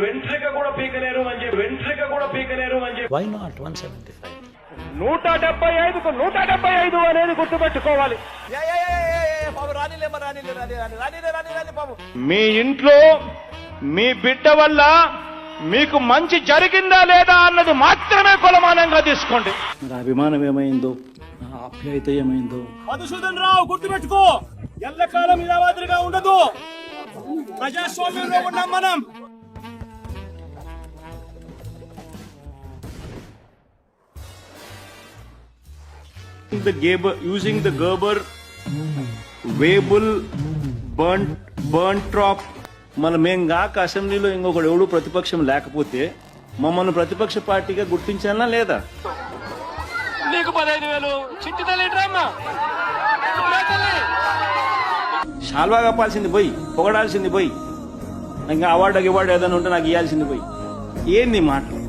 వెంట్రిక కూడా పీకలేరు అని చెప్పి వై నాట్ 175? 175కు 175 అనేది గుర్తుపెట్టుకోవాలి. మీ ఇంట్లో మీ బిడ్డ వల్ల మీకు మంచి జరిగిందా లేదా అన్నది మాత్రమే కొలమానంగా తీసుకోండి. నా అభిమానం ఏమైందో, నా ఆప్యాయత ఏమైందో. మధుసూదన్ రావు గుర్తుపెట్టుకో, ఎల్లకాలం ఇలా మాదిరిగా ఉండదు. ప్రజాస్వామ్యంలో ఉన్నాం మనం. Using the Gerber Weibull burn trap. మన మేం గాక అసెంబ్లీలో ఇంకొకడు ఎవడు ప్రతిపక్షం లేకపోతే మమ్మల్ని ప్రతిపక్ష పార్టీగా గుర్తించాలా లేదా? నీకు 15,000 చిట్టి తల్లి డ్రామా షాల్వా కప్పాల్సింది పోయి, పొగడాల్సింది పోయి, ఇంకా అవార్డు ఏదైనా ఉంటే నాకు ఇవ్వాల్సింది పోయి. ఏంది మాటలు?